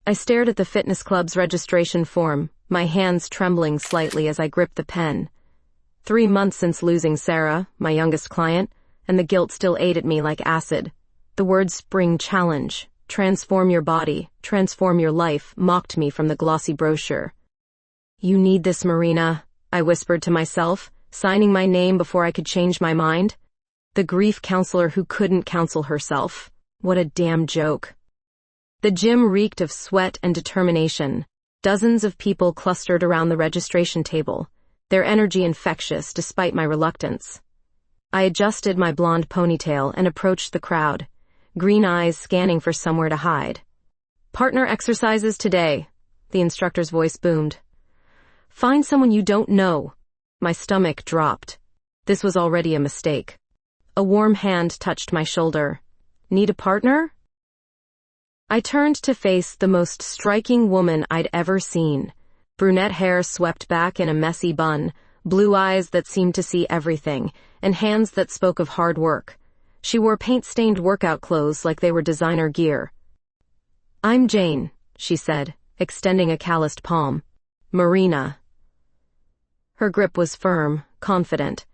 I stared at the fitness club's registration form, my hands trembling slightly as I gripped the pen. 3 months since losing Sarah, my youngest client, and the guilt still ate at me like acid. The word spring challenge, transform your body, transform your life, mocked me from the glossy brochure. You need this, Marina, I whispered to myself, signing my name before I could change my mind. The grief counselor who couldn't counsel herself. What a damn joke. The gym reeked of sweat and determination. Dozens of people clustered around the registration table, their energy infectious despite my reluctance. I adjusted my blonde ponytail and approached the crowd, green eyes scanning for somewhere to hide. Partner exercises today, the instructor's voice boomed. Find someone you don't know. My stomach dropped. This was already a mistake. A warm hand touched my shoulder. Need a partner? I turned to face the most striking woman I'd ever seen. Brunette hair swept back in a messy bun, blue eyes that seemed to see everything, and hands that spoke of hard work. She wore paint-stained workout clothes like they were designer gear. I'm Jane, she said, extending a calloused palm. Marina. Her grip was firm, confident.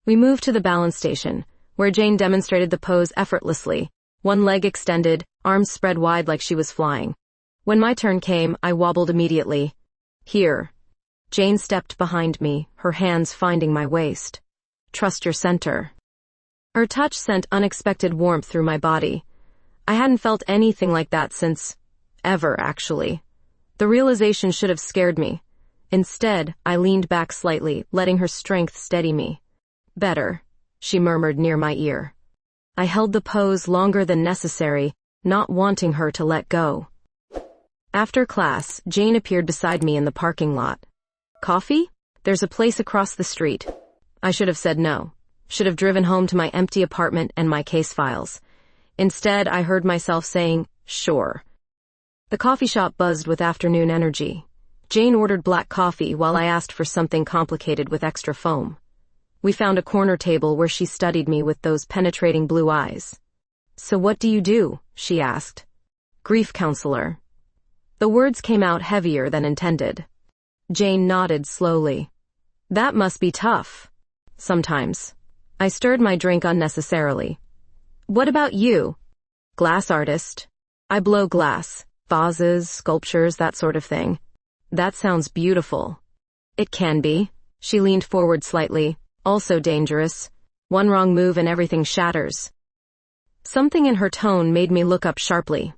We moved to the balance station, where Jane demonstrated the pose effortlessly, one leg extended, arms spread wide like she was flying. When my turn came, I wobbled immediately. Here. Jane stepped behind me, her hands finding my waist. Trust your center. Her touch sent unexpected warmth through my body. I hadn't felt anything like that since, ever, actually. The realization should have scared me. Instead, I leaned back slightly, letting her strength steady me. Better, she murmured near my ear. I held the pose longer than necessary, not wanting her to let go. After class, Jane appeared beside me in the parking lot. Coffee? There's a place across the street. I should have said no. Should have driven home to my empty apartment and my case files. Instead, I heard myself saying, sure. The coffee shop buzzed with afternoon energy. Jane ordered black coffee while I asked for something complicated with extra foam. We found a corner table where she studied me with those penetrating blue eyes. So what do you do? She asked. Grief counselor. The words came out heavier than intended. Jane nodded slowly. That must be tough. Sometimes. I stirred my drink unnecessarily. What about you? Glass artist. I blow glass, vases, sculptures, that sort of thing. That sounds beautiful. It can be. She leaned forward slightly. Also dangerous. One wrong move and everything shatters. Something in her tone made me look up sharply.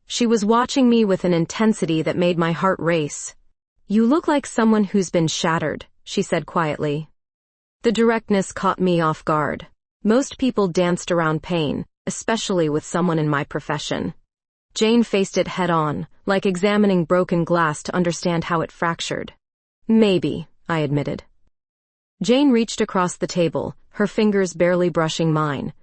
She was watching me with an intensity that made my heart race. You look like someone who's been shattered, she said quietly. The directness caught me off guard. Most people danced around pain, especially with someone in my profession. Jane faced it head-on, like examining broken glass to understand how it fractured. Maybe, I admitted. Jane reached across the table, her fingers barely brushing mine.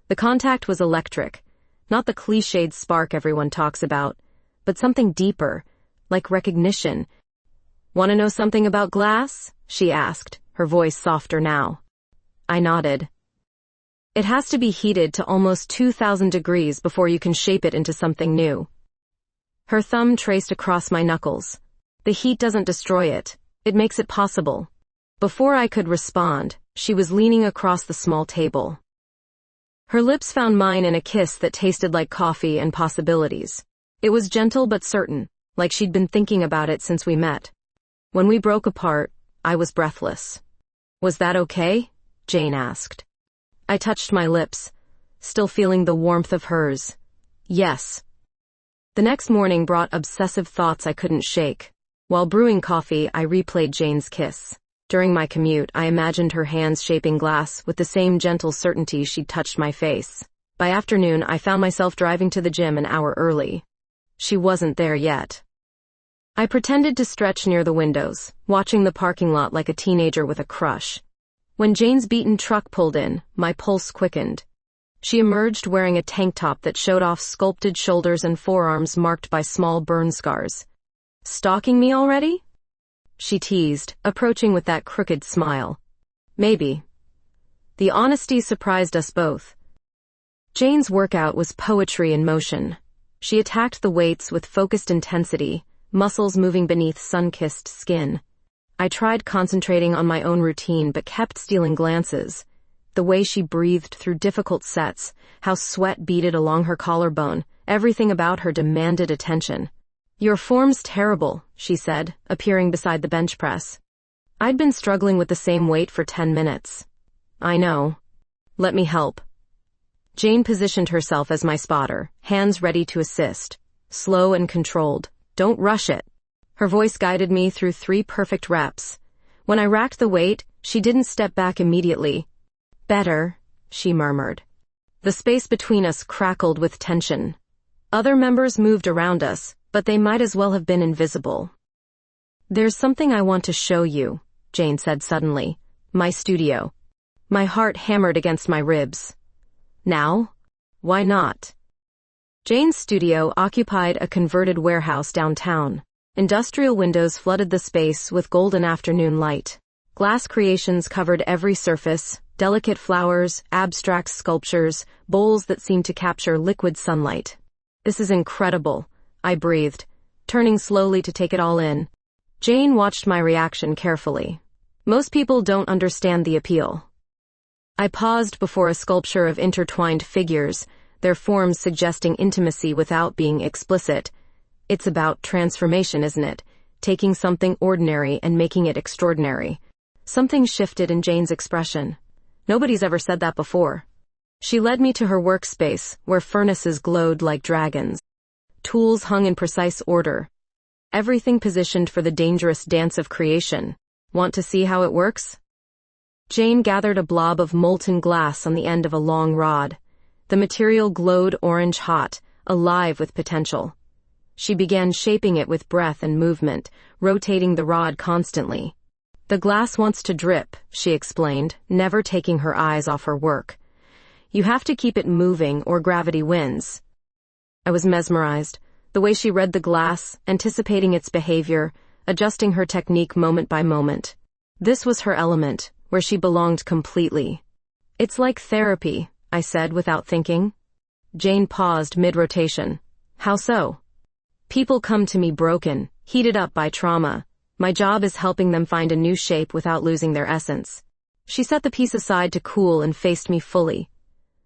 The contact was electric, not the cliched spark everyone talks about, but something deeper, like recognition. Want to know something about glass? She asked, her voice softer now. I nodded. It has to be heated to almost 2,000 degrees before you can shape it into something new. Her thumb traced across my knuckles. The heat doesn't destroy it. It makes it possible. Before I could respond, she was leaning across the small table. Her lips found mine in a kiss that tasted like coffee and possibilities. It was gentle but certain, like she'd been thinking about it since we met. When we broke apart, I was breathless. Was that okay? Jane asked. I touched my lips, still feeling the warmth of hers. Yes. The next morning brought obsessive thoughts I couldn't shake. While brewing coffee, I replayed Jane's kiss. During my commute, I imagined her hands shaping glass with the same gentle certainty she'd touched my face. By afternoon, I found myself driving to the gym an hour early. She wasn't there yet. I pretended to stretch near the windows, watching the parking lot like a teenager with a crush. When Jane's beaten truck pulled in, my pulse quickened. She emerged wearing a tank top that showed off sculpted shoulders and forearms marked by small burn scars. Stalking me already? She teased, approaching with that crooked smile. Maybe. The honesty surprised us both. Jane's workout was poetry in motion. She attacked the weights with focused intensity, muscles moving beneath sun-kissed skin. I tried concentrating on my own routine but kept stealing glances. The way she breathed through difficult sets, how sweat beaded along her collarbone, everything about her demanded attention. "Your form's terrible," she said, appearing beside the bench press. I'd been struggling with the same weight for 10 minutes. "I know. Let me help." Jane positioned herself as my spotter, hands ready to assist. Slow and controlled. "Don't rush it." Her voice guided me through 3 perfect reps. When I racked the weight, she didn't step back immediately. "Better," she murmured. The space between us crackled with tension. Other members moved around us, but they might as well have been invisible. "There's something I want to show you," Jane said suddenly. "My studio." My heart hammered against my ribs. "Now? Why not?" Jane's studio occupied a converted warehouse downtown. Industrial windows flooded the space with golden afternoon light. Glass creations covered every surface, delicate flowers, abstract sculptures, bowls that seemed to capture liquid sunlight. "This is incredible," I breathed, turning slowly to take it all in. Jane watched my reaction carefully. Most people don't understand the appeal. I paused before a sculpture of intertwined figures, their forms suggesting intimacy without being explicit. It's about transformation, isn't it? Taking something ordinary and making it extraordinary. Something shifted in Jane's expression. Nobody's ever said that before. She led me to her workspace, where furnaces glowed like dragons. Tools hung in precise order. Everything positioned for the dangerous dance of creation. "Want to see how it works?" Jane gathered a blob of molten glass on the end of a long rod. The material glowed orange hot, alive with potential. She began shaping it with breath and movement, rotating the rod constantly. "The glass wants to drip," she explained, never taking her eyes off her work. "You have to keep it moving or gravity wins." I was mesmerized, the way she read the glass, anticipating its behavior, adjusting her technique moment by moment. This was her element, where she belonged completely. "It's like therapy," I said without thinking. Jane paused mid-rotation. "How so?" "People come to me broken, heated up by trauma. My job is helping them find a new shape without losing their essence." She set the piece aside to cool and faced me fully.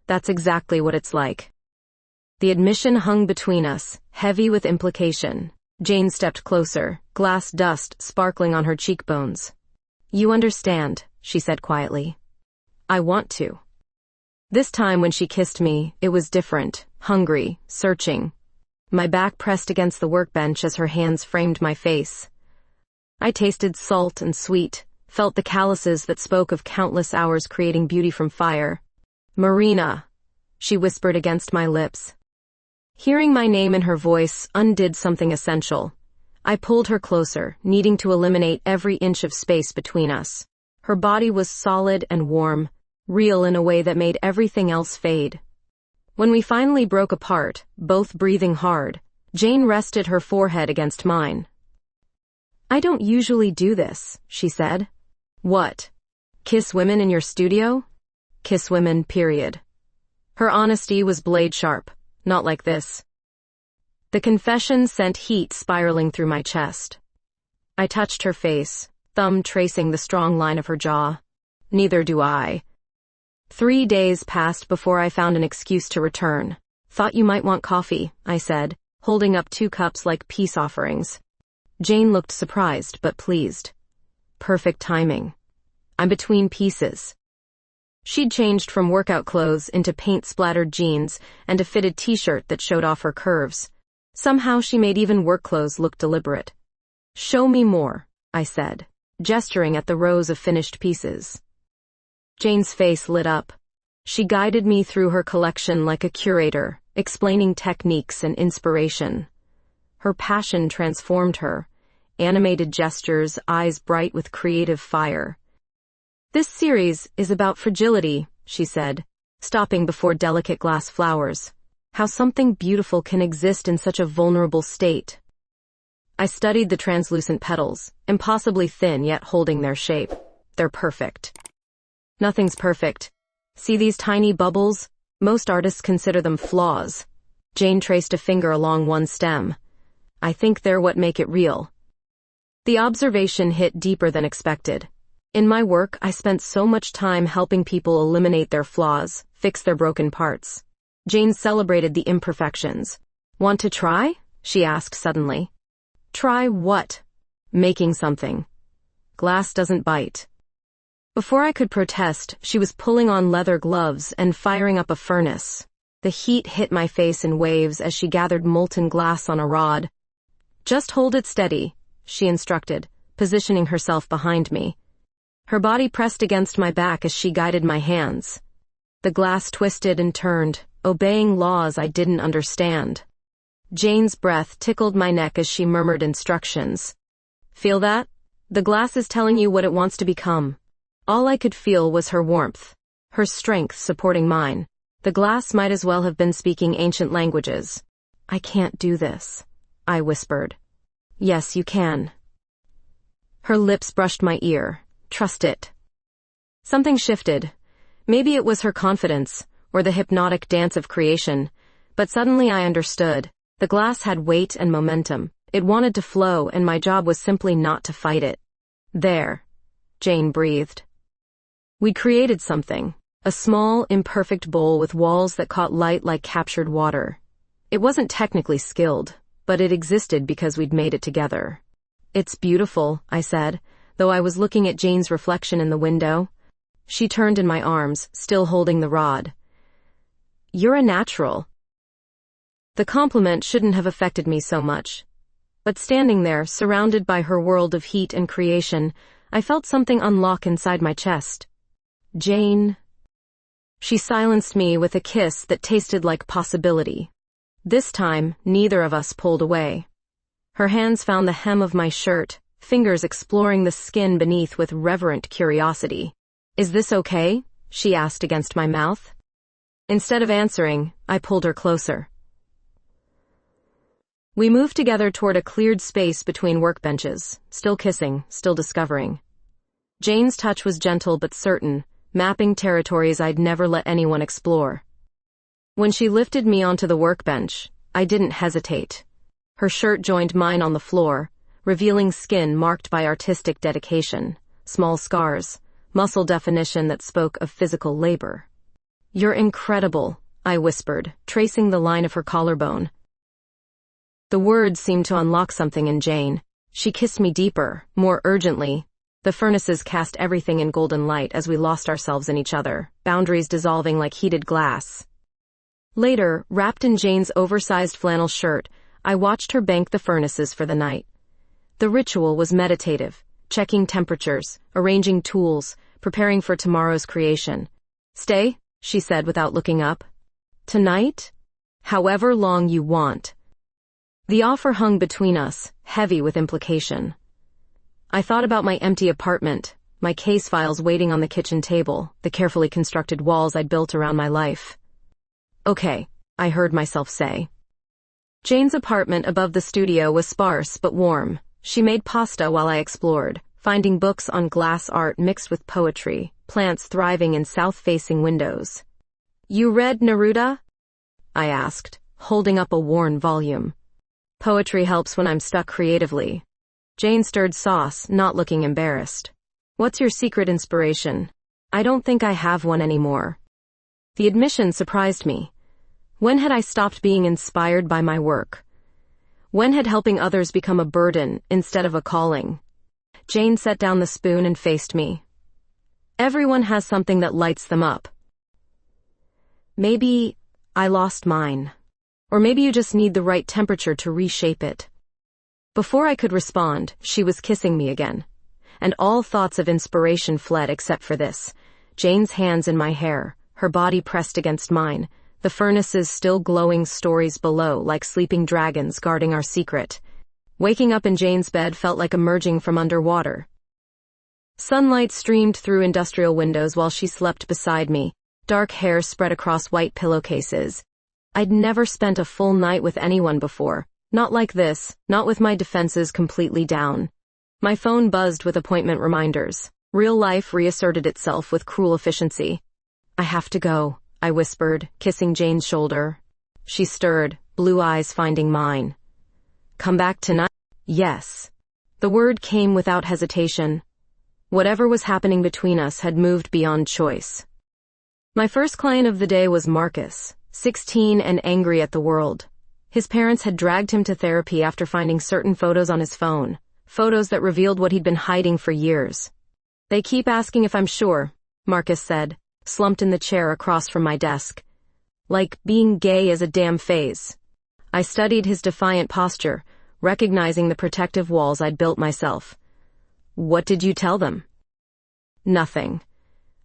"That's exactly what it's like." The admission hung between us, heavy with implication. Jane stepped closer, glass dust sparkling on her cheekbones. "You understand," she said quietly. "I want to." This time when she kissed me, it was different, hungry, searching. My back pressed against the workbench as her hands framed my face. I tasted salt and sweet, felt the calluses that spoke of countless hours creating beauty from fire. "Marina," she whispered against my lips. Hearing my name in her voice undid something essential. I pulled her closer, needing to eliminate every inch of space between us. Her body was solid and warm, real in a way that made everything else fade. When we finally broke apart, both breathing hard, Jane rested her forehead against mine. "I don't usually do this," she said. "What? Kiss women in your studio?" "Kiss women, period." Her honesty was blade sharp. "Not like this." The confession sent heat spiraling through my chest. I touched her face, thumb tracing the strong line of her jaw. "Neither do I." 3 days passed before I found an excuse to return. "Thought you might want coffee," I said, holding up 2 cups like peace offerings. Jane looked surprised but pleased. Perfect timing. I'm between pieces. She'd changed from workout clothes into paint-splattered jeans and a fitted t-shirt that showed off her curves. Somehow she made even work clothes look deliberate. "Show me more," I said, gesturing at the rows of finished pieces. Jane's face lit up. She guided me through her collection like a curator, explaining techniques and inspiration. Her passion transformed her, animated gestures, eyes bright with creative fire. "This series is about fragility," she said, stopping before delicate glass flowers. "How something beautiful can exist in such a vulnerable state." I studied the translucent petals, impossibly thin yet holding their shape. "They're perfect." "Nothing's perfect. See these tiny bubbles? Most artists consider them flaws." Jane traced a finger along one stem. I think they're what make it real. The observation hit deeper than expected. In my work, I spent so much time helping people eliminate their flaws, fix their broken parts. Jane celebrated the imperfections. Want to try? She asked suddenly. Try what? Making something. Glass doesn't bite. Before I could protest, she was pulling on leather gloves and firing up a furnace. The heat hit my face in waves as she gathered molten glass on a rod. Just hold it steady, she instructed, positioning herself behind me. Her body pressed against my back as she guided my hands. The glass twisted and turned, obeying laws I didn't understand. Jane's breath tickled my neck as she murmured instructions. Feel that? The glass is telling you what it wants to become. All I could feel was her warmth, her strength supporting mine. The glass might as well have been speaking ancient languages. I can't do this, I whispered. Yes, you can. Her lips brushed my ear. Trust it. Something shifted. Maybe it was her confidence, or the hypnotic dance of creation, but suddenly I understood. The glass had weight and momentum. It wanted to flow, and my job was simply not to fight it. There, Jane breathed. We'd created something, a small, imperfect bowl with walls that caught light like captured water. It wasn't technically skilled, but it existed because we'd made it together. It's beautiful, I said, though I was looking at Jane's reflection in the window. She turned in my arms, still holding the rod. You're a natural. The compliment shouldn't have affected me so much. But standing there, surrounded by her world of heat and creation, I felt something unlock inside my chest. Jane. She silenced me with a kiss that tasted like possibility. This time, neither of us pulled away. Her hands found the hem of my shirt, fingers exploring the skin beneath with reverent curiosity. Is this okay? She asked against my mouth. Instead of answering, I pulled her closer. We moved together toward a cleared space between workbenches, still kissing, still discovering. Jane's touch was gentle but certain, mapping territories I'd never let anyone explore. When she lifted me onto the workbench, I didn't hesitate. Her shirt joined mine on the floor, revealing skin marked by artistic dedication, small scars, muscle definition that spoke of physical labor. You're incredible, I whispered, tracing the line of her collarbone. The words seemed to unlock something in Jane. She kissed me deeper, more urgently. The furnaces cast everything in golden light as we lost ourselves in each other, boundaries dissolving like heated glass. Later, wrapped in Jane's oversized flannel shirt, I watched her bank the furnaces for the night. The ritual was meditative, checking temperatures, arranging tools, preparing for tomorrow's creation. Stay, she said without looking up. Tonight? However long you want. The offer hung between us, heavy with implication. I thought about my empty apartment, my case files waiting on the kitchen table, the carefully constructed walls I'd built around my life. Okay, I heard myself say. Jane's apartment above the studio was sparse but warm. She made pasta while I explored, finding books on glass art mixed with poetry, plants thriving in south-facing windows. You read Neruda? I asked, holding up a worn volume. Poetry helps when I'm stuck creatively. Jane stirred sauce, not looking embarrassed. What's your secret inspiration? I don't think I have one anymore. The admission surprised me. When had I stopped being inspired by my work? When had helping others become a burden instead of a calling? Jane set down the spoon and faced me. Everyone has something that lights them up. Maybe I lost mine. Or maybe you just need the right temperature to reshape it. Before I could respond, she was kissing me again. And all thoughts of inspiration fled except for this. Jane's hands in my hair, her body pressed against mine, the furnaces still glowing stories below like sleeping dragons guarding our secret. Waking up in Jane's bed felt like emerging from underwater. Sunlight streamed through industrial windows while she slept beside me, dark hair spread across white pillowcases. I'd never spent a full night with anyone before, not like this, not with my defenses completely down. My phone buzzed with appointment reminders. Real life reasserted itself with cruel efficiency. I have to go, I whispered, kissing Jane's shoulder. She stirred, blue eyes finding mine. Come back tonight? Yes. The word came without hesitation. Whatever was happening between us had moved beyond choice. My first client of the day was Marcus, 16 and angry at the world. His parents had dragged him to therapy after finding certain photos on his phone, photos that revealed what he'd been hiding for years. They keep asking if I'm sure, Marcus said, slumped in the chair across from my desk. Like being gay is a damn phase. I studied his defiant posture, recognizing the protective walls I'd built myself. What did you tell them? Nothing.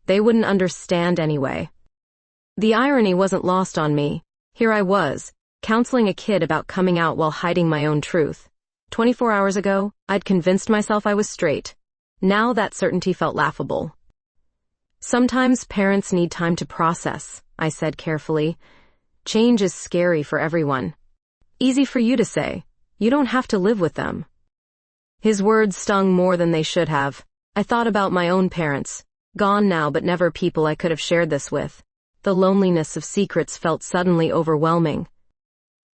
They wouldn't understand anyway. The irony wasn't lost on me. Here I was, counseling a kid about coming out while hiding my own truth. 24 hours ago, I'd convinced myself I was straight. Now that certainty felt laughable. Sometimes parents need time to process, I said carefully. Change is scary for everyone. Easy for you to say. You don't have to live with them. His words stung more than they should have. I thought about my own parents, gone now but never people I could have shared this with. The loneliness of secrets felt suddenly overwhelming.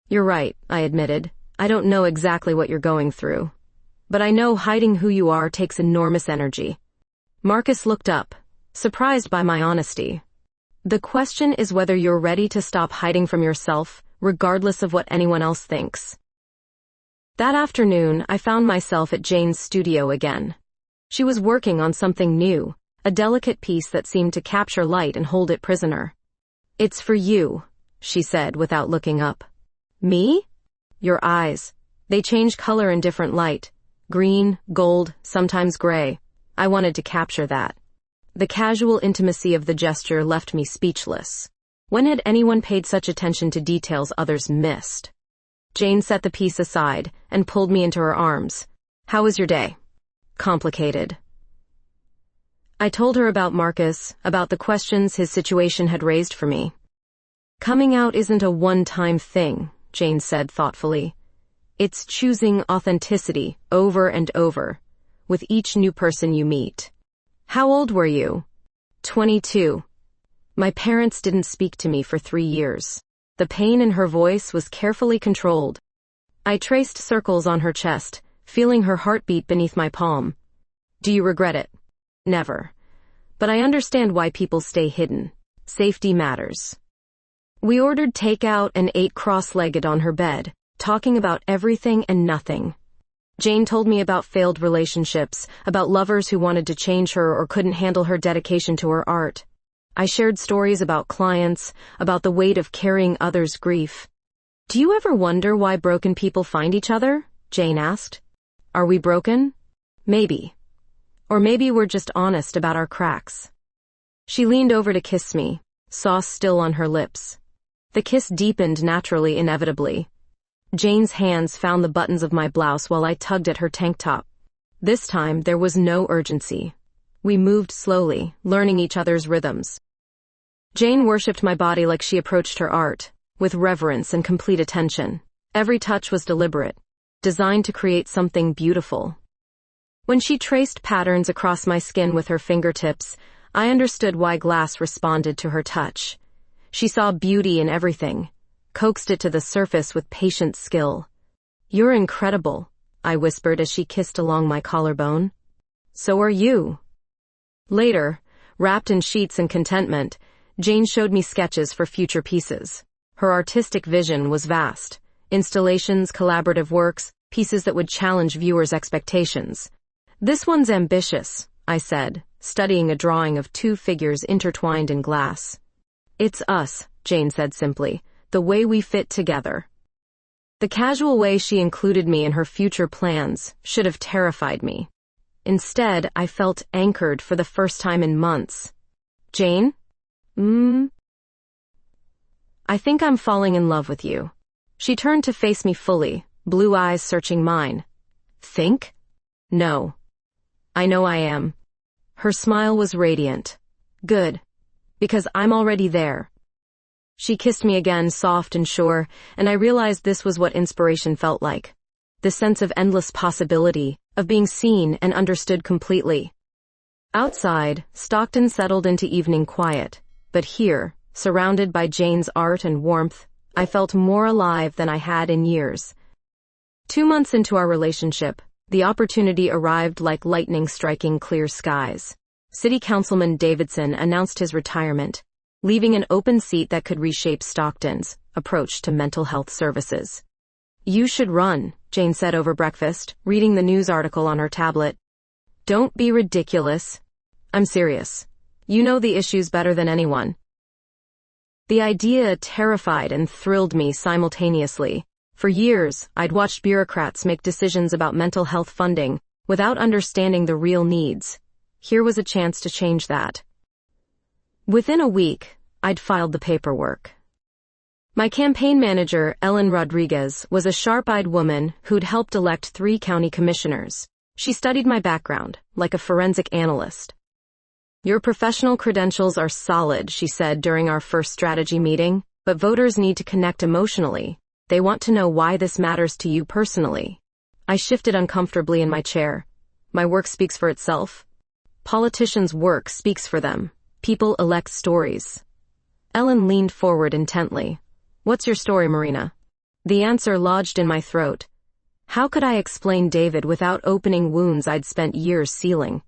You're right, I admitted. I don't know exactly what you're going through. But I know hiding who you are takes enormous energy. Marcus looked up, surprised by my honesty. The question is whether you're ready to stop hiding from yourself, regardless of what anyone else thinks. That afternoon, I found myself at Jane's studio again. She was working on something new, a delicate piece that seemed to capture light and hold it prisoner. It's for you, she said without looking up. Me? Your eyes. They change color in different light. Green, gold, sometimes gray. I wanted to capture that. The casual intimacy of the gesture left me speechless. When had anyone paid such attention to details others missed? Jane set the piece aside and pulled me into her arms. How was your day? Complicated. I told her about Marcus, about the questions his situation had raised for me. Coming out isn't a one-time thing, Jane said thoughtfully. It's choosing authenticity over and over, with each new person you meet. How old were you? 22. My parents didn't speak to me for 3 years. The pain in her voice was carefully controlled. I traced circles on her chest, feeling her heartbeat beneath my palm. Do you regret it? Never. But I understand why people stay hidden. Safety matters. We ordered takeout and ate cross-legged on her bed, talking about everything and nothing. Jane told me about failed relationships, about lovers who wanted to change her or couldn't handle her dedication to her art. I shared stories about clients, about the weight of carrying others' grief. Do you ever wonder why broken people find each other? Jane asked. Are we broken? Maybe. Or maybe we're just honest about our cracks. She leaned over to kiss me, sauce still on her lips. The kiss deepened naturally, inevitably. Jane's hands found the buttons of my blouse while I tugged at her tank top. This time, there was no urgency. We moved slowly, learning each other's rhythms. Jane worshipped my body like she approached her art, with reverence and complete attention. Every touch was deliberate, designed to create something beautiful. When she traced patterns across my skin with her fingertips, I understood why glass responded to her touch. She saw beauty in everything, coaxed it to the surface with patient skill. You're incredible, I whispered as she kissed along my collarbone. So are you. Later, wrapped in sheets and contentment, Jane showed me sketches for future pieces. Her artistic vision was vast. Installations, collaborative works, pieces that would challenge viewers' expectations. This one's ambitious, I said, studying a drawing of 2 figures intertwined in glass. It's us, Jane said simply, the way we fit together. The casual way she included me in her future plans should have terrified me. Instead, I felt anchored for the first time in months. Jane? I think I'm falling in love with you. She turned to face me fully, blue eyes searching mine. Think? No. I know I am. Her smile was radiant. Good. Because I'm already there. She kissed me again, soft and sure, and I realized this was what inspiration felt like. The sense of endless possibility, of being seen and understood completely. Outside, Stockton settled into evening quiet, but here, surrounded by Jane's art and warmth, I felt more alive than I had in years. 2 months into our relationship, the opportunity arrived like lightning striking clear skies. City Councilman Davidson announced his retirement, leaving an open seat that could reshape Stockton's approach to mental health services. "You should run," Jane said over breakfast, reading the news article on her tablet. "Don't be ridiculous. I'm serious. You know the issues better than anyone." The idea terrified and thrilled me simultaneously. For years, I'd watched bureaucrats make decisions about mental health funding without understanding the real needs. Here was a chance to change that. Within a week, I'd filed the paperwork. My campaign manager, Ellen Rodriguez, was a sharp-eyed woman who'd helped elect 3 county commissioners. She studied my background, like a forensic analyst. "Your professional credentials are solid," she said during our first strategy meeting, "but voters need to connect emotionally. They want to know why this matters to you personally." I shifted uncomfortably in my chair. My work speaks for itself. Politicians' work speaks for them. People elect stories. Ellen leaned forward intently. "What's your story, Marina?" The answer lodged in my throat. How could I explain David without opening wounds I'd spent years sealing?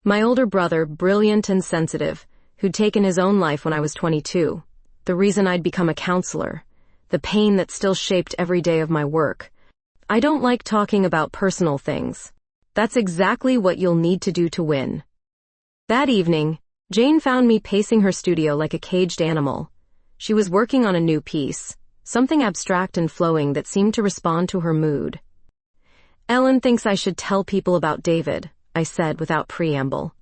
My older brother, brilliant and sensitive, who'd taken his own life when I was 22. The reason I'd become a counselor. The pain that still shaped every day of my work. I don't like talking about personal things. That's exactly what you'll need to do to win. That evening, Jane found me pacing her studio like a caged animal. She was working on a new piece, something abstract and flowing that seemed to respond to her mood. "Ellen thinks I should tell people about David," I said without preamble.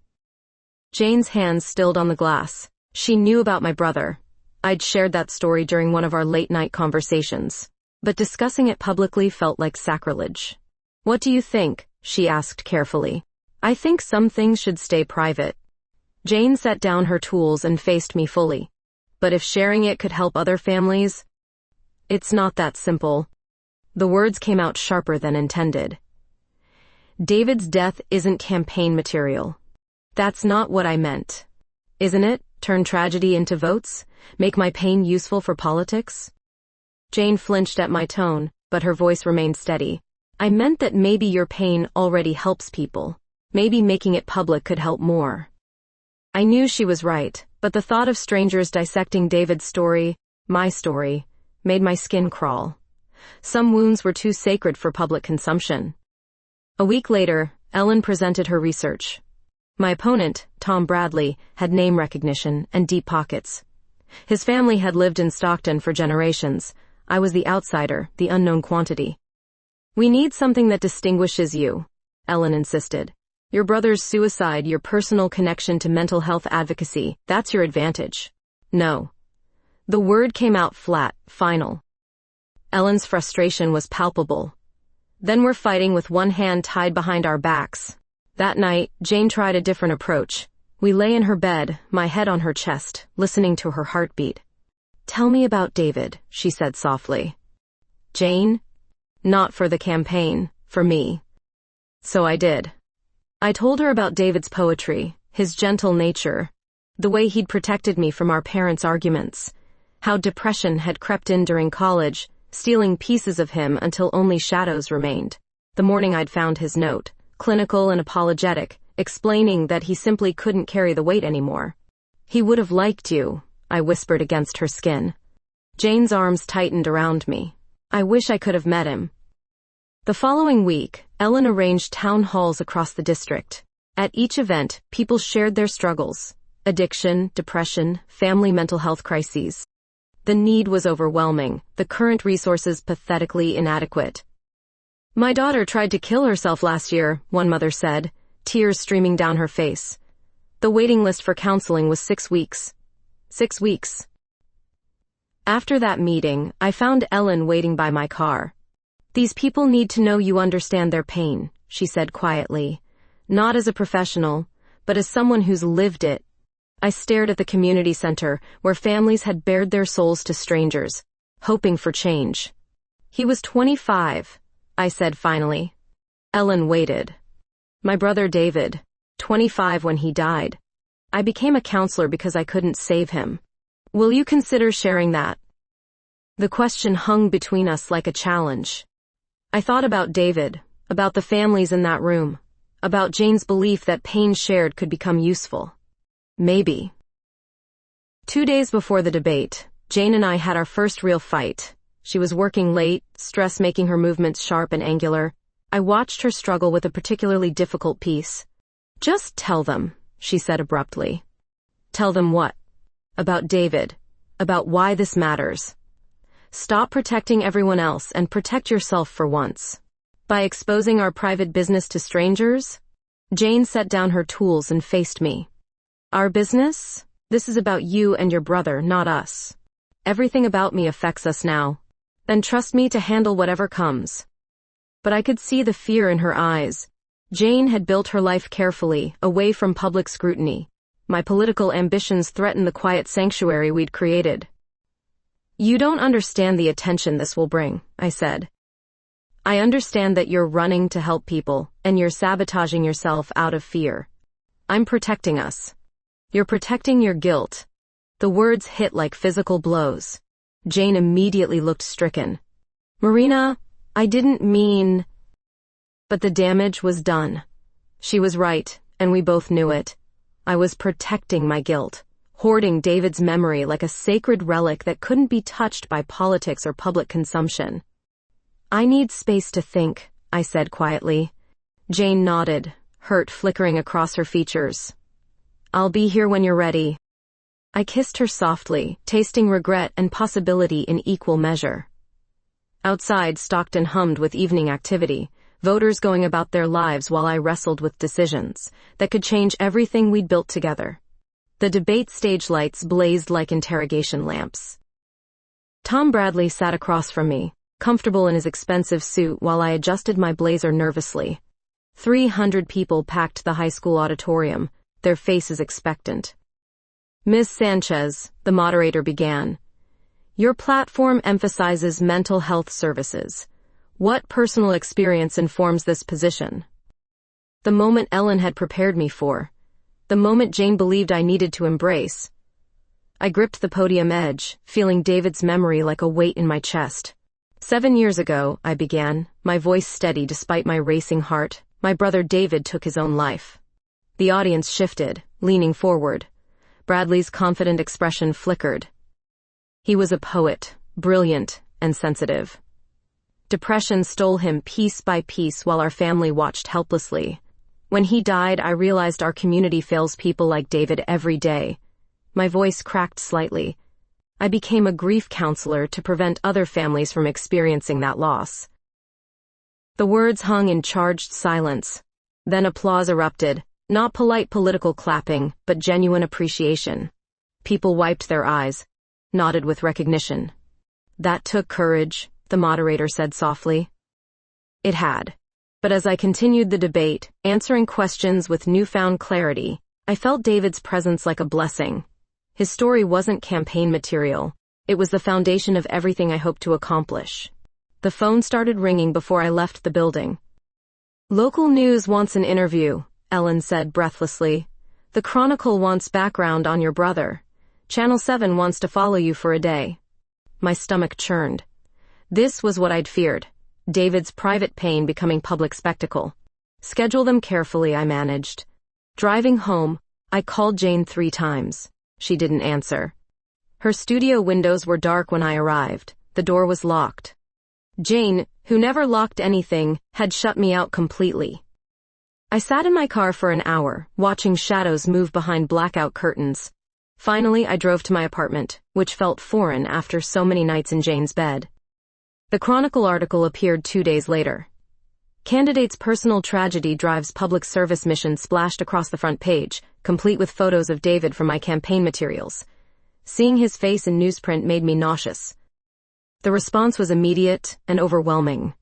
Jane's hands stilled on the glass. She knew about my brother. I'd shared that story during one of our late-night conversations, but discussing it publicly felt like sacrilege. "What do you think?" she asked carefully. "I think some things should stay private." Jane set down her tools and faced me fully. "But if sharing it could help other families?" "It's not that simple." The words came out sharper than intended. "David's death isn't campaign material." "That's not what I meant." "Isn't it? Turn tragedy into votes? Make my pain useful for politics?" Jane flinched at my tone, but her voice remained steady. "I meant that maybe your pain already helps people. Maybe making it public could help more." I knew she was right, but the thought of strangers dissecting David's story, my story, made my skin crawl. Some wounds were too sacred for public consumption. A week later, Ellen presented her research. My opponent, Tom Bradley, had name recognition and deep pockets. His family had lived in Stockton for generations. I was the outsider, the unknown quantity. "We need something that distinguishes you," Ellen insisted. "Your brother's suicide, your personal connection to mental health advocacy, that's your advantage." "No." The word came out flat, final. Ellen's frustration was palpable. "Then we're fighting with one hand tied behind our backs." That night, Jane tried a different approach. We lay in her bed, my head on her chest, listening to her heartbeat. "Tell me about David," she said softly. "Jane?" "Not for the campaign, for me." So I did. I told her about David's poetry, his gentle nature, the way he'd protected me from our parents' arguments, how depression had crept in during college, stealing pieces of him until only shadows remained. The morning I'd found his note, clinical and apologetic, explaining that he simply couldn't carry the weight anymore. "He would have liked you," I whispered against her skin. Jane's arms tightened around me. "I wish I could have met him." The following week, Ellen arranged town halls across the district. At each event, people shared their struggles: addiction, depression, family mental health crises. The need was overwhelming, the current resources pathetically inadequate. "My daughter tried to kill herself last year," one mother said, tears streaming down her face. The waiting list for counseling was 6 weeks. 6 weeks. After that meeting, I found Ellen waiting by my car. "These people need to know you understand their pain," she said quietly. "Not as a professional, but as someone who's lived it." I stared at the community center, where families had bared their souls to strangers, hoping for change. "He was 25, I said finally. Ellen waited. "My brother David, 25 when he died. I became a counselor because I couldn't save him. Will you consider sharing that?" The question hung between us like a challenge. I thought about David, about the families in that room, about Jane's belief that pain shared could become useful. Maybe. 2 days before the debate, Jane and I had our first real fight. She was working late, stress making her movements sharp and angular. I watched her struggle with a particularly difficult piece. "Just tell them," she said abruptly. "Tell them what?" "About David. About why this matters. Stop protecting everyone else and protect yourself for once. By exposing our private business to strangers?" Jane set down her tools and faced me. "Our business? This is about you and your brother, not us. Everything about me affects us now. Then trust me to handle whatever comes." But I could see the fear in her eyes. Jane had built her life carefully, away from public scrutiny. My political ambitions threatened the quiet sanctuary we'd created. "You don't understand the attention this will bring," I said. "I understand that you're running to help people, and you're sabotaging yourself out of fear. I'm protecting us. You're protecting your guilt." The words hit like physical blows. Jane immediately looked stricken. "Marina, I didn't mean..." But the damage was done. She was right, and we both knew it. I was protecting my guilt, hoarding David's memory like a sacred relic that couldn't be touched by politics or public consumption. "I need space to think," I said quietly. Jane nodded, hurt flickering across her features. "I'll be here when you're ready." I kissed her softly, tasting regret and possibility in equal measure. Outside, Stockton hummed with evening activity, voters going about their lives while I wrestled with decisions that could change everything we'd built together. The debate stage lights blazed like interrogation lamps. Tom Bradley sat across from me, comfortable in his expensive suit while I adjusted my blazer nervously. 300 people packed the high school auditorium, their faces expectant. "Ms. Sanchez," the moderator began, "your platform emphasizes mental health services. What personal experience informs this position?" The moment Ellen had prepared me for. The moment Jane believed I needed to embrace. I gripped the podium edge, feeling David's memory like a weight in my chest. 7 years ago, I began, my voice steady despite my racing heart, my brother David took his own life. The audience shifted, leaning forward. Bradley's confident expression flickered. He was a poet, brilliant and sensitive. Depression stole him piece by piece while our family watched helplessly. When he died, I realized our community fails people like David every day. My voice cracked slightly. I became a grief counselor to prevent other families from experiencing that loss. The words hung in charged silence. Then applause erupted. Not polite political clapping, but genuine appreciation. People wiped their eyes, nodded with recognition. "That took courage," the moderator said softly. It had. But as I continued the debate, answering questions with newfound clarity, I felt David's presence like a blessing. His story wasn't campaign material. It was the foundation of everything I hoped to accomplish. The phone started ringing before I left the building. "Local news wants an interview," Ellen said breathlessly. "The Chronicle wants background on your brother. Channel 7 wants to follow you for a day." My stomach churned. This was what I'd feared. David's private pain becoming public spectacle. "Schedule them carefully," I managed. Driving home, I called Jane 3 times. She didn't answer. Her studio windows were dark when I arrived. The door was locked. Jane, who never locked anything, had shut me out completely. I sat in my car for an hour, watching shadows move behind blackout curtains. Finally, I drove to my apartment, which felt foreign after so many nights in Jane's bed. The Chronicle article appeared 2 days later. Candidate's personal tragedy drives public service mission splashed across the front page, complete with photos of David from my campaign materials. Seeing his face in newsprint made me nauseous. The response was immediate and overwhelming.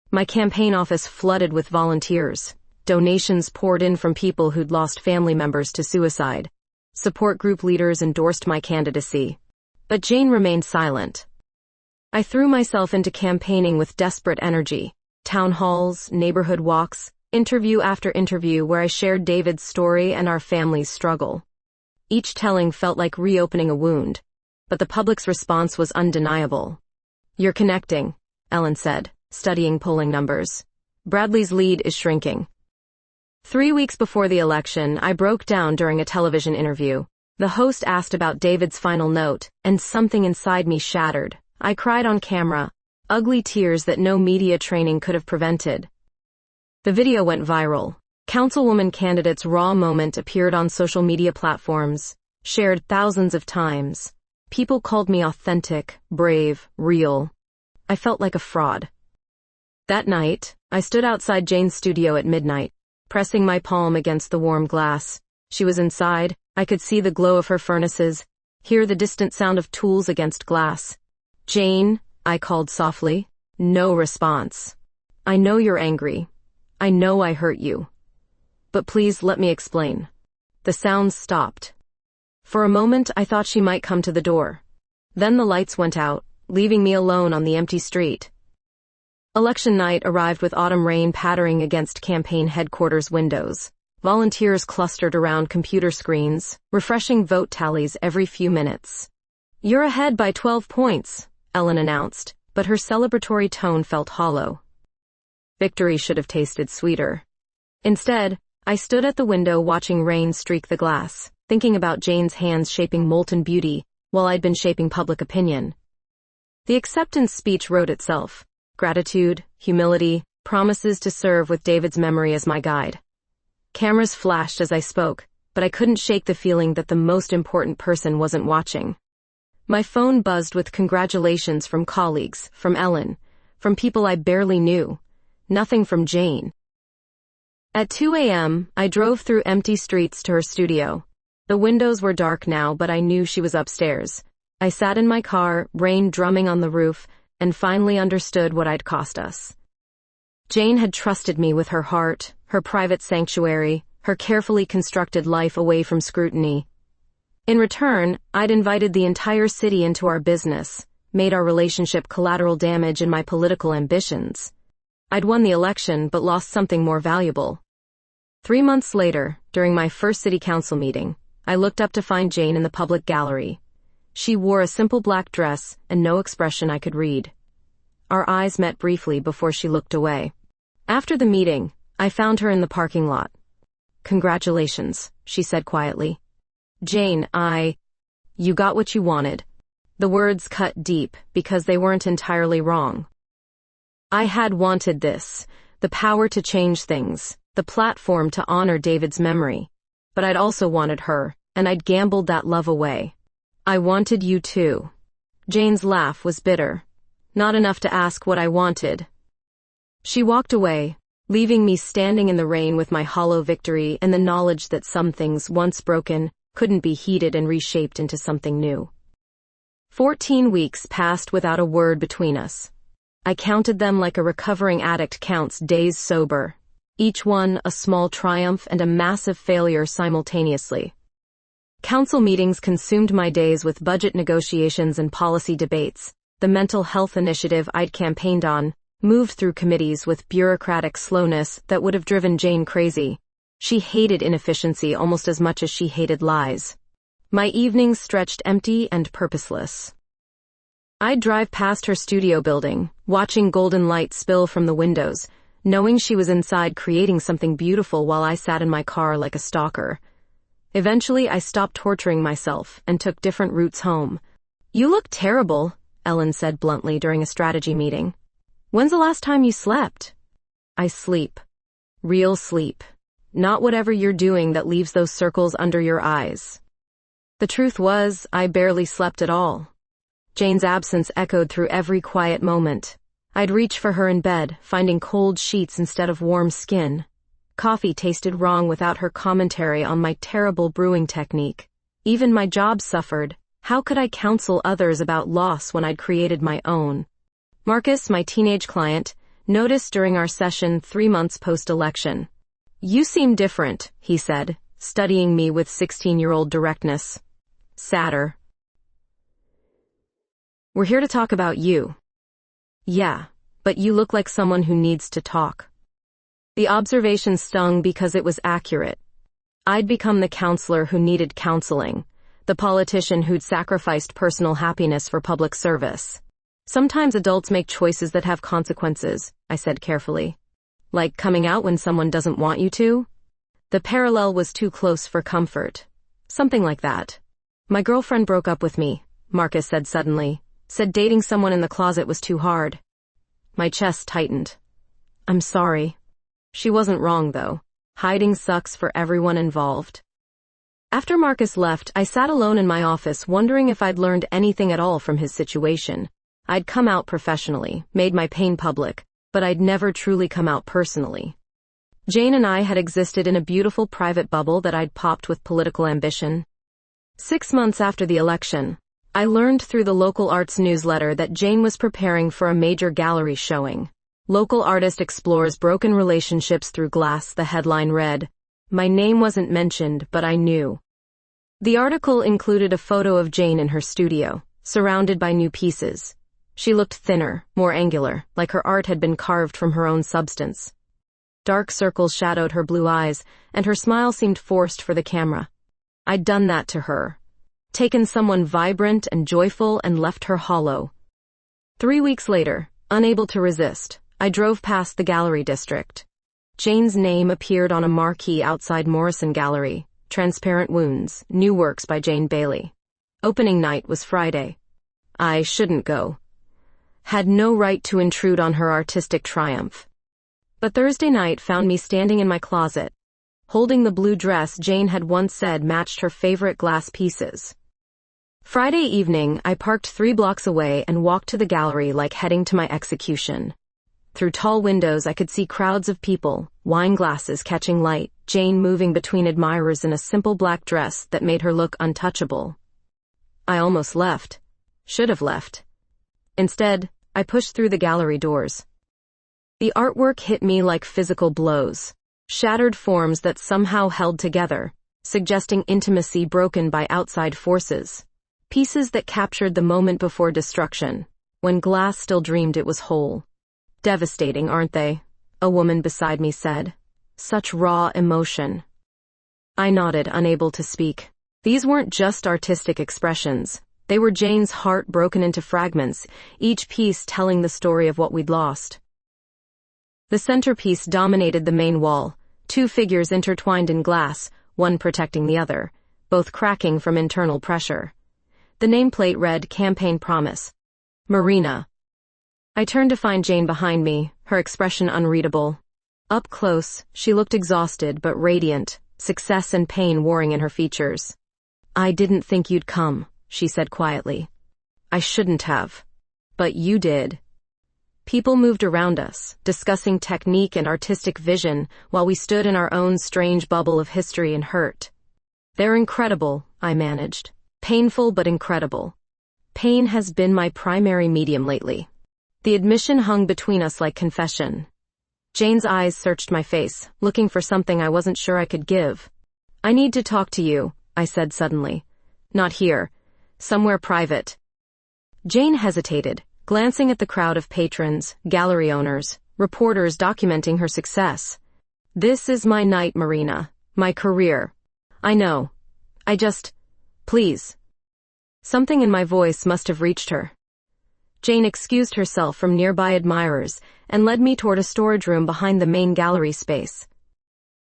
My campaign office flooded with volunteers. Donations poured in from people who'd lost family members to suicide. Support group leaders endorsed my candidacy. But Jane remained silent. I threw myself into campaigning with desperate energy. Town halls, neighborhood walks, interview after interview where I shared David's story and our family's struggle. Each telling felt like reopening a wound, but the public's response was undeniable. You're connecting, Ellen said, studying polling numbers. Bradley's lead is shrinking. 3 weeks before the election, I broke down during a television interview. The host asked about David's final note, and something inside me shattered. I cried on camera, ugly tears that no media training could have prevented. The video went viral. Councilwoman candidate's raw moment appeared on social media platforms, shared thousands of times. People called me authentic, brave, real. I felt like a fraud. That night, I stood outside Jane's studio at midnight, pressing my palm against the warm glass. She was inside. I could see the glow of her furnaces, hear the distant sound of tools against glass. Jane, I called softly. No response. I know you're angry. I know I hurt you. But please let me explain. The sounds stopped. For a moment, I thought she might come to the door. Then the lights went out, leaving me alone on the empty street. Election night arrived with autumn rain pattering against campaign headquarters windows. Volunteers clustered around computer screens, refreshing vote tallies every few minutes. You're ahead by 12 points, Ellen announced, but her celebratory tone felt hollow. Victory should have tasted sweeter. Instead, I stood at the window watching rain streak the glass, thinking about Jane's hands shaping molten beauty while I'd been shaping public opinion. The acceptance speech wrote itself. Gratitude, humility, promises to serve with David's memory as my guide. Cameras flashed as I spoke, but I couldn't shake the feeling that the most important person wasn't watching. My phone buzzed with congratulations from colleagues, from Ellen, from people I barely knew. Nothing from Jane. At 2 a.m., I drove through empty streets to her studio. The windows were dark now, but I knew she was upstairs. I sat in my car, rain drumming on the roof, and finally understood what I'd cost us. Jane had trusted me with her heart, her private sanctuary, her carefully constructed life away from scrutiny. In return, I'd invited the entire city into our business, made our relationship collateral damage in my political ambitions. I'd won the election but lost something more valuable. 3 months later, during my first city council meeting, I looked up to find Jane in the public gallery. She wore a simple black dress and no expression I could read. Our eyes met briefly before she looked away. After the meeting, I found her in the parking lot. Congratulations, she said quietly. Jane, you got what you wanted. The words cut deep because they weren't entirely wrong. I had wanted this, the power to change things, the platform to honor David's memory. But I'd also wanted her, and I'd gambled that love away. I wanted you too. Jane's laugh was bitter. Not enough to ask what I wanted. She walked away, leaving me standing in the rain with my hollow victory and the knowledge that some things, once broken, couldn't be heated and reshaped into something new. 14 weeks passed without a word between us. I counted them like a recovering addict counts days sober, each one a small triumph and a massive failure simultaneously. Council meetings consumed my days with budget negotiations and policy debates. The mental health initiative I'd campaigned on moved through committees with bureaucratic slowness that would have driven Jane crazy. She hated inefficiency almost as much as she hated lies. My evenings stretched empty and purposeless. I'd drive past her studio building, watching golden light spill from the windows, knowing she was inside creating something beautiful while I sat in my car like a stalker. Eventually, I stopped torturing myself and took different routes home. You look terrible, Ellen said bluntly during a strategy meeting. When's the last time you slept? I sleep. Real sleep. Not whatever you're doing that leaves those circles under your eyes. The truth was, I barely slept at all. Jane's absence echoed through every quiet moment. I'd reach for her in bed, finding cold sheets instead of warm skin. Coffee tasted wrong without her commentary on my terrible brewing technique. Even my job suffered. How could I counsel others about loss when I'd created my own? Marcus, my teenage client, noticed during our session 3 months post-election. You seem different, he said, studying me with 16-year-old directness. Sadder. We're here to talk about you. Yeah, but you look like someone who needs to talk. The observation stung because it was accurate. I'd become the counselor who needed counseling, the politician who'd sacrificed personal happiness for public service. Sometimes adults make choices that have consequences, I said carefully. Like coming out when someone doesn't want you to? The parallel was too close for comfort. Something like that. My girlfriend broke up with me, Marcus said suddenly. Said dating someone in the closet was too hard. My chest tightened. I'm sorry. She wasn't wrong, though. Hiding sucks for everyone involved. After Marcus left, I sat alone in my office wondering if I'd learned anything at all from his situation. I'd come out professionally, made my pain public, but I'd never truly come out personally. Jane and I had existed in a beautiful private bubble that I'd popped with political ambition. 6 months after the election, I learned through the local arts newsletter that Jane was preparing for a major gallery showing. Local artist explores broken relationships through glass, the headline read. My name wasn't mentioned, but I knew. The article included a photo of Jane in her studio, surrounded by new pieces. She looked thinner, more angular, like her art had been carved from her own substance. Dark circles shadowed her blue eyes, and her smile seemed forced for the camera. I'd done that to her. Taken someone vibrant and joyful and left her hollow. 3 weeks later, unable to resist, I drove past the gallery district. Jane's name appeared on a marquee outside Morrison Gallery. Transparent Wounds, New Works by Jane Bailey. Opening night was Friday. I shouldn't go. Had no right to intrude on her artistic triumph. But Thursday night found me standing in my closet, holding the blue dress Jane had once said matched her favorite glass pieces. Friday evening, I parked 3 blocks away and walked to the gallery like heading to my execution. Through tall windows, I could see crowds of people, wine glasses catching light, Jane moving between admirers in a simple black dress that made her look untouchable. I almost left. Should have left. Instead, I pushed through the gallery doors. The artwork hit me like physical blows, shattered forms that somehow held together, suggesting intimacy broken by outside forces. Pieces that captured the moment before destruction, when glass still dreamed it was whole. Devastating, aren't they? A woman beside me said. Such raw emotion. I nodded, unable to speak. These weren't just artistic expressions. They were Jane's heart broken into fragments, each piece telling the story of what we'd lost. The centerpiece dominated the main wall, 2 figures intertwined in glass, one protecting the other, both cracking from internal pressure. The nameplate read Campaign Promise. Marina. I turned to find Jane behind me, her expression unreadable. Up close, she looked exhausted but radiant, success and pain warring in her features. I didn't think you'd come, she said quietly. I shouldn't have. But you did. People moved around us, discussing technique and artistic vision, while we stood in our own strange bubble of history and hurt. They're incredible, I managed. Painful but incredible. Pain has been my primary medium lately. The admission hung between us like confession. Jane's eyes searched my face, looking for something I wasn't sure I could give. I need to talk to you, I said suddenly. Not here. Somewhere private. Jane hesitated, glancing at the crowd of patrons, gallery owners, reporters documenting her success. This is my night, Marina. My career. I know. Please. Something in my voice must have reached her. Jane excused herself from nearby admirers and led me toward a storage room behind the main gallery space.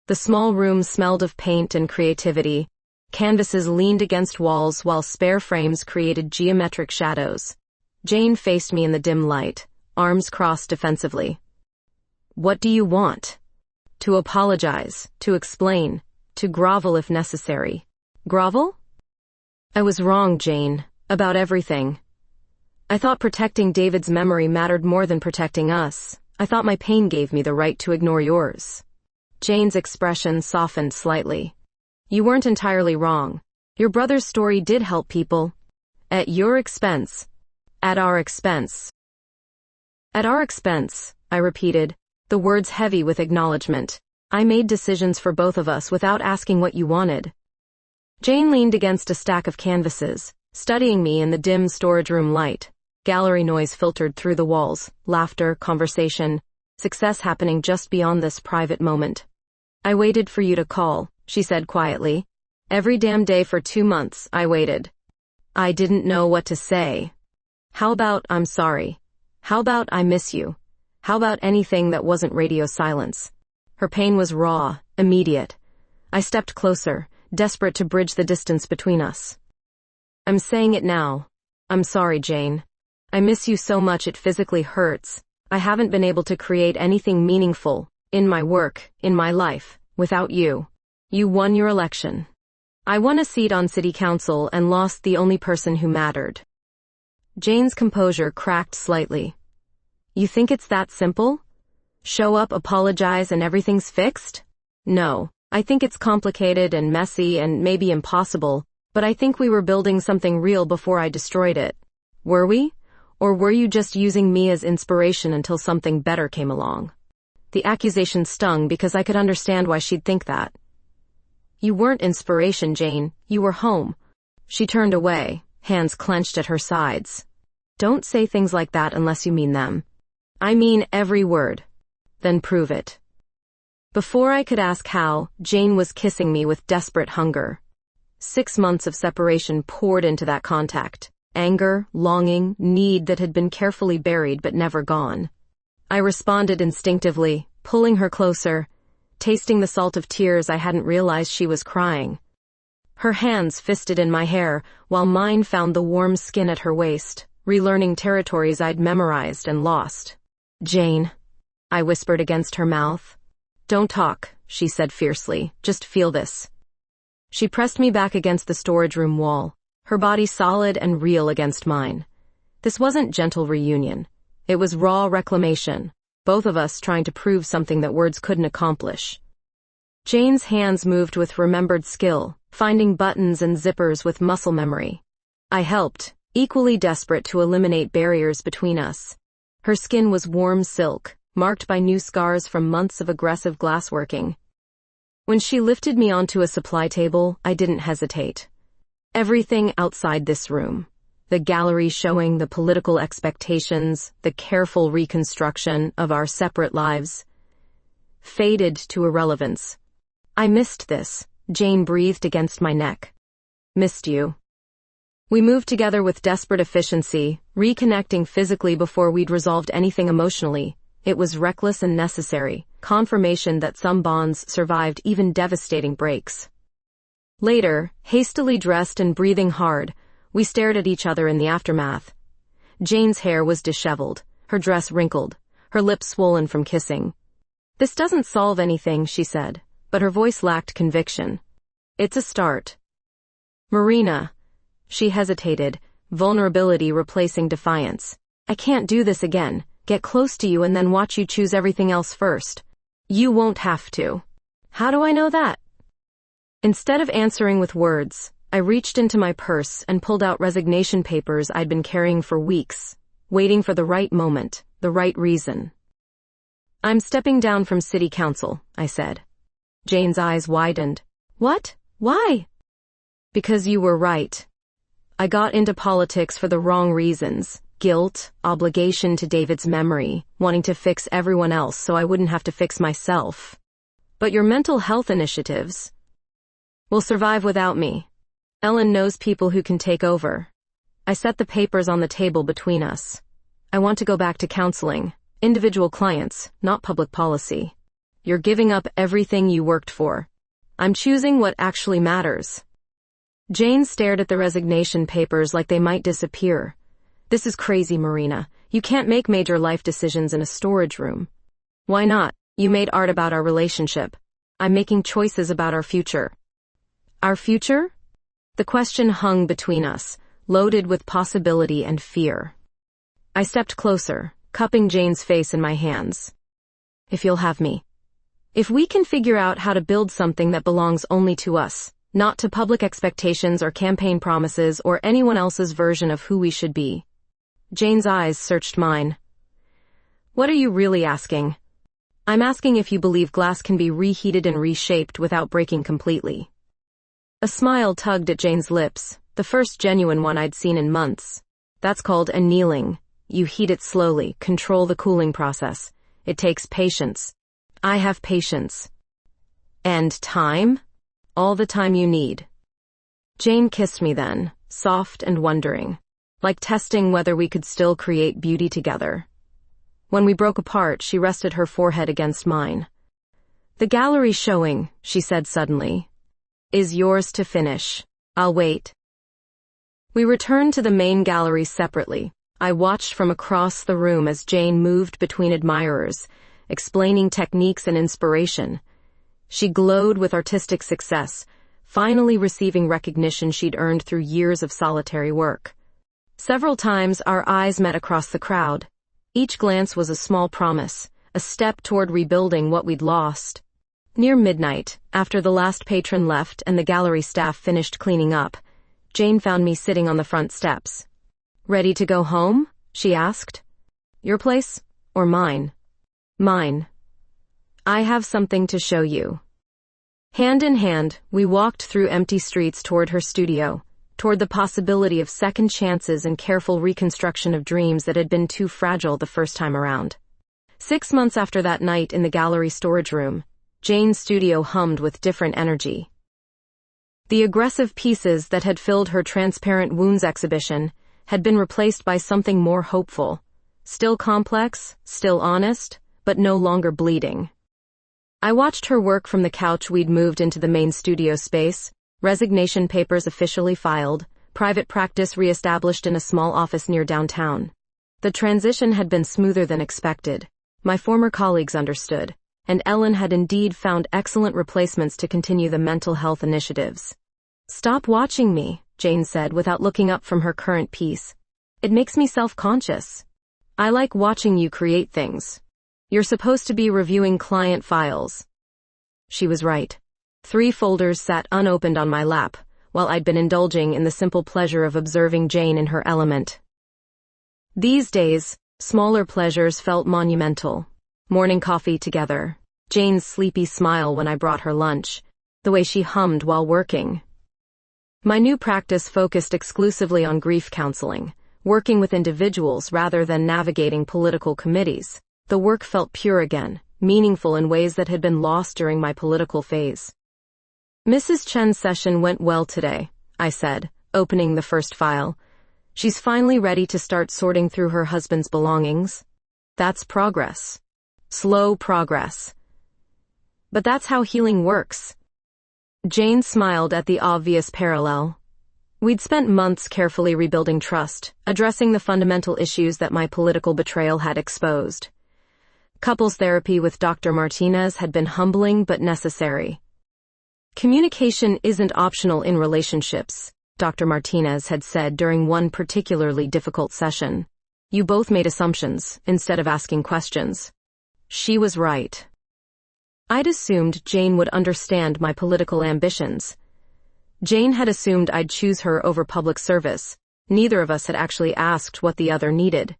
The small room smelled of paint and creativity. Canvases leaned against walls while spare frames created geometric shadows. Jane faced me in the dim light, arms crossed defensively. What do you want? To apologize, to explain, to grovel if necessary. Grovel? I was wrong, Jane, about everything. I thought protecting David's memory mattered more than protecting us. I thought my pain gave me the right to ignore yours. Jane's expression softened slightly. You weren't entirely wrong. Your brother's story did help people. At your expense. At our expense. At our expense, I repeated, the words heavy with acknowledgement. I made decisions for both of us without asking what you wanted. Jane leaned against a stack of canvases, studying me in the dim storage room light. Gallery noise filtered through the walls, laughter, conversation, success happening just beyond this private moment. I waited for you to call, she said quietly. Every damn day for 2 months, I waited. I didn't know what to say. How about I'm sorry? How about I miss you? How about anything that wasn't radio silence? Her pain was raw, immediate. I stepped closer, desperate to bridge the distance between us. I'm saying it now. I'm sorry, Jane. I miss you so much it physically hurts. I haven't been able to create anything meaningful, in my work, in my life, without you. You won your election. I won a seat on city council and lost the only person who mattered. Jane's composure cracked slightly. You think it's that simple? Show up, apologize, and everything's fixed? No, I think it's complicated and messy and maybe impossible, but I think we were building something real before I destroyed it. Were we? Or were you just using me as inspiration until something better came along? The accusation stung because I could understand why she'd think that. You weren't inspiration, Jane. You were home. She turned away, hands clenched at her sides. Don't say things like that unless you mean them. I mean every word. Then prove it. Before I could ask how, Jane was kissing me with desperate hunger. 6 months of separation poured into that contact. Anger, longing, need that had been carefully buried but never gone. I responded instinctively, pulling her closer, tasting the salt of tears I hadn't realized she was crying. Her hands fisted in my hair, while mine found the warm skin at her waist, relearning territories I'd memorized and lost. Jane, I whispered against her mouth. Don't talk, she said fiercely, just feel this. She pressed me back against the storage room wall, her body solid and real against mine. This wasn't gentle reunion. It was raw reclamation, both of us trying to prove something that words couldn't accomplish. Jane's hands moved with remembered skill, finding buttons and zippers with muscle memory. I helped, equally desperate to eliminate barriers between us. Her skin was warm silk, marked by new scars from months of aggressive glassworking. When she lifted me onto a supply table, I didn't hesitate. Everything outside this room, the gallery showing the political expectations, the careful reconstruction of our separate lives, faded to irrelevance. I missed this, Jane breathed against my neck. Missed you. We moved together with desperate efficiency, reconnecting physically before we'd resolved anything emotionally. It was reckless and necessary, confirmation that some bonds survived even devastating breaks. Later, hastily dressed and breathing hard, we stared at each other in the aftermath. Jane's hair was disheveled, her dress wrinkled, her lips swollen from kissing. This doesn't solve anything, she said, but her voice lacked conviction. It's a start. Marina. She hesitated, vulnerability replacing defiance. I can't do this again. Get close to you and then watch you choose everything else first. You won't have to. How do I know that? Instead of answering with words, I reached into my purse and pulled out resignation papers I'd been carrying for weeks, waiting for the right moment, the right reason. I'm stepping down from city council, I said. Jane's eyes widened. What? Why? Because you were right. I got into politics for the wrong reasons. Guilt, obligation to David's memory, wanting to fix everyone else so I wouldn't have to fix myself. But your mental health initiatives will survive without me. Ellen knows people who can take over. I set the papers on the table between us. I want to go back to counseling, individual clients, not public policy. You're giving up everything you worked for. I'm choosing what actually matters. Jane stared at the resignation papers like they might disappear. This is crazy, Marina. You can't make major life decisions in a storage room. Why not? You made art about our relationship. I'm making choices about our future. Our future? The question hung between us, loaded with possibility and fear. I stepped closer, cupping Jane's face in my hands. If you'll have me. If we can figure out how to build something that belongs only to us, not to public expectations or campaign promises or anyone else's version of who we should be. Jane's eyes searched mine. What are you really asking? I'm asking if you believe glass can be reheated and reshaped without breaking completely. A smile tugged at Jane's lips, the first genuine one I'd seen in months. That's called annealing. You heat it slowly, control the cooling process. It takes patience. I have patience. And time? All the time you need. Jane kissed me then, soft and wondering. like testing whether we could still create beauty together. When we broke apart, she rested her forehead against mine. "The gallery showing," she said suddenly, "is yours to finish. I'll wait." We returned to the main gallery separately. I watched from across the room as Jane moved between admirers, explaining techniques and inspiration. She glowed with artistic success, finally receiving recognition she'd earned through years of solitary work. Several times our eyes met across the crowd. Each glance was a small promise, a step toward rebuilding what we'd lost. Near midnight, after the last patron left and the gallery staff finished cleaning up, Jane found me sitting on the front steps. "Ready to go home?" she asked. "Your place or mine?" "Mine. I have something to show you." Hand in hand, we walked through empty streets toward her studio, toward the possibility of second chances and careful reconstruction of dreams that had been too fragile the first time around. 6 months after that night in the gallery storage room, Jane's studio hummed with different energy. The aggressive pieces that had filled her transparent wounds exhibition had been replaced by something more hopeful, still complex, still honest, but no longer bleeding. I watched her work from the couch we'd moved into the main studio space, resignation papers officially filed, private practice re-established in a small office near downtown. The transition had been smoother than expected. My former colleagues understood, and Ellen had indeed found excellent replacements to continue the mental health initiatives. "Stop watching me," Jane said without looking up from her current piece. "It makes me self-conscious. I like watching you create things. You're supposed to be reviewing client files." She was right. 3 folders sat unopened on my lap, while I'd been indulging in the simple pleasure of observing Jane in her element. These days, smaller pleasures felt monumental. Morning coffee together, Jane's sleepy smile when I brought her lunch, the way she hummed while working. My new practice focused exclusively on grief counseling, working with individuals rather than navigating political committees. The work felt pure again, meaningful in ways that had been lost during my political phase. "Mrs. Chen's session went well today," I said, opening the first file. "She's finally ready to start sorting through her husband's belongings. That's progress. Slow progress. But that's how healing works." Jane smiled at the obvious parallel. We'd spent months carefully rebuilding trust, addressing the fundamental issues that my political betrayal had exposed. Couples therapy with Dr. Martinez had been humbling but necessary. "Communication isn't optional in relationships," Dr. Martinez had said during one particularly difficult session. "You both made assumptions instead of asking questions." She was right. I'd assumed Jane would understand my political ambitions. Jane had assumed I'd choose her over public service. Neither of us had actually asked what the other needed.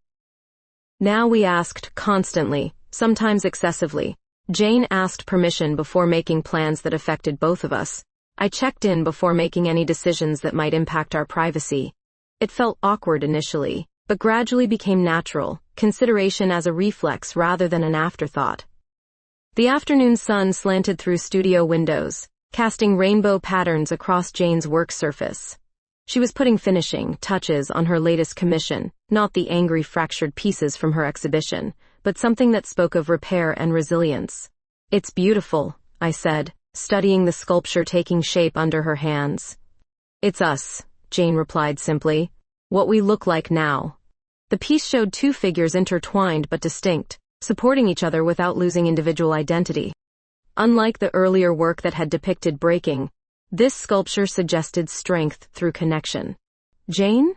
Now we asked constantly, sometimes excessively. Jane asked permission before making plans that affected both of us. I checked in before making any decisions that might impact our privacy. It felt awkward initially, but gradually became natural, consideration as a reflex rather than an afterthought. The afternoon sun slanted through studio windows, casting rainbow patterns across Jane's work surface. She was putting finishing touches on her latest commission, not the angry fractured pieces from her exhibition, but something that spoke of repair and resilience. "It's beautiful," I said, studying the sculpture taking shape under her hands. "It's us," Jane replied simply. "What we look like now." The piece showed 2 figures intertwined but distinct, supporting each other without losing individual identity. Unlike the earlier work that had depicted breaking, this sculpture suggested strength through connection. "Jane?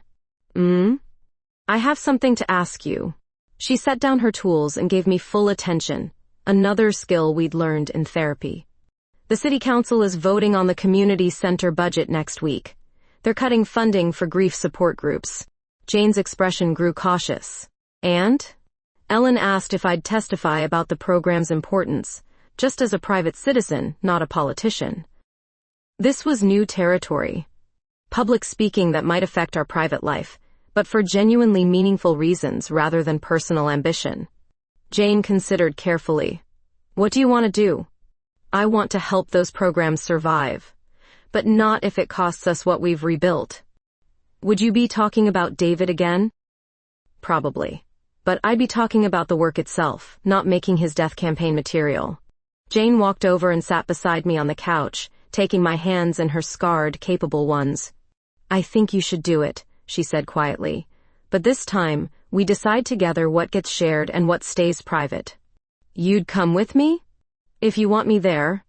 I have something to ask you." She set down her tools and gave me full attention, another skill we'd learned in therapy. "The City Council is voting on the community center budget next week. They're cutting funding for grief support groups." Jane's expression grew cautious. "And?" Ellen asked if I'd testify about the program's importance, just as a private citizen, not a politician. This was new territory. Public speaking that might affect our private life, but for genuinely meaningful reasons rather than personal ambition. Jane considered carefully. "What do you want to do?" "I want to help those programs survive, but not if it costs us what we've rebuilt." Would you be talking about David again? Probably. But I'd be talking about the work itself, not making his death campaign material. Jane walked over and sat beside me on the couch, taking my hands in her scarred, capable ones. I think you should do it, she said quietly. But this time, we decide together what gets shared and what stays private. You'd come with me? If you want me there.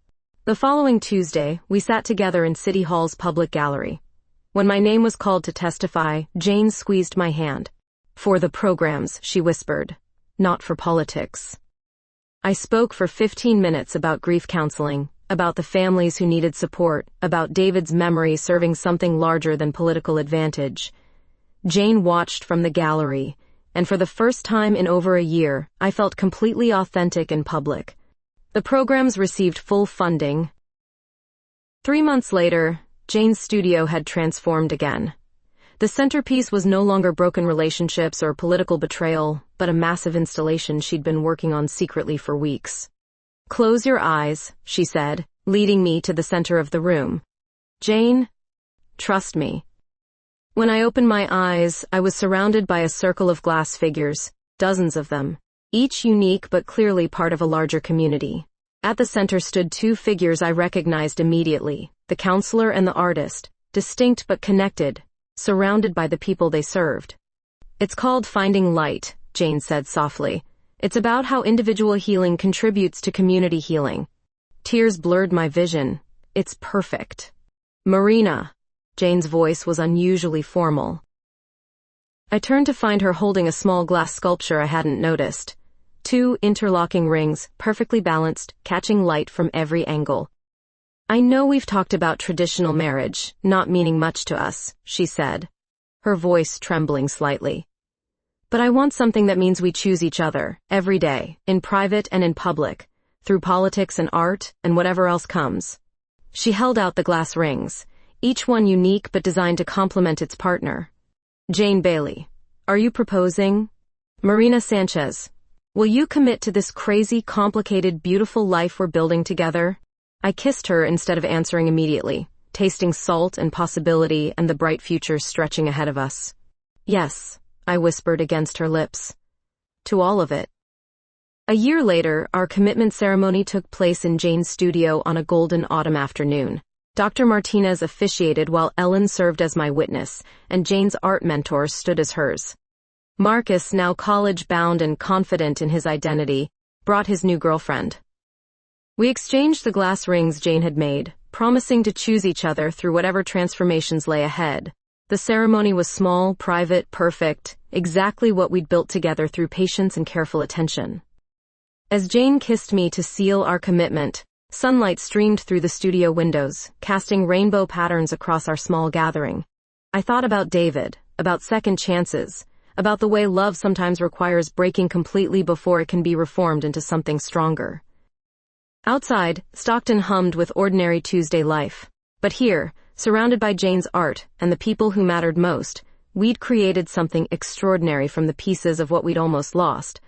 The following Tuesday, we sat together in City Hall's public gallery. When my name was called to testify, Jane squeezed my hand. For the programs, she whispered. Not for politics. I spoke for 15 minutes about grief counseling, about the families who needed support, about David's memory serving something larger than political advantage. Jane watched from the gallery, and for the first time in over a year, I felt completely authentic in public. The programs received full funding. 3 months later, Jane's studio had transformed again. The centerpiece was no longer broken relationships or political betrayal, but a massive installation she'd been working on secretly for weeks. Close your eyes, she said, leading me to the center of the room. Jane, trust me. When I opened my eyes, I was surrounded by a circle of glass figures, dozens of them, each unique but clearly part of a larger community. At the center stood 2 figures I recognized immediately, the counselor and the artist, distinct but connected, surrounded by the people they served. It's called Finding Light, Jane said softly. It's about how individual healing contributes to community healing. Tears blurred my vision. It's perfect. Marina. Jane's voice was unusually formal. I turned to find her holding a small glass sculpture I hadn't noticed. 2 interlocking rings, perfectly balanced, catching light from every angle. I know we've talked about traditional marriage, not meaning much to us, she said, her voice trembling slightly. But I want something that means we choose each other, every day, in private and in public, through politics and art, and whatever else comes. She held out the glass rings, each one unique but designed to complement its partner. Jane Bailey, are you proposing? Marina Sanchez, will you commit to this crazy, complicated, beautiful life we're building together? I kissed her instead of answering immediately, tasting salt and possibility and the bright future stretching ahead of us. Yes, I whispered against her lips. To all of it. A year later, our commitment ceremony took place in Jane's studio on a golden autumn afternoon. Dr. Martinez officiated while Ellen served as my witness, and Jane's art mentor stood as hers. Marcus, now college-bound and confident in his identity, brought his new girlfriend. We exchanged the glass rings Jane had made, promising to choose each other through whatever transformations lay ahead. The ceremony was small, private, perfect, exactly what we'd built together through patience and careful attention. As Jane kissed me to seal our commitment, sunlight streamed through the studio windows, casting rainbow patterns across our small gathering. I thought about David, about second chances, about the way love sometimes requires breaking completely before it can be reformed into something stronger. Outside, Stockton hummed with ordinary Tuesday life. But here, surrounded by Jane's art and the people who mattered most, we'd created something extraordinary from the pieces of what we'd almost lost,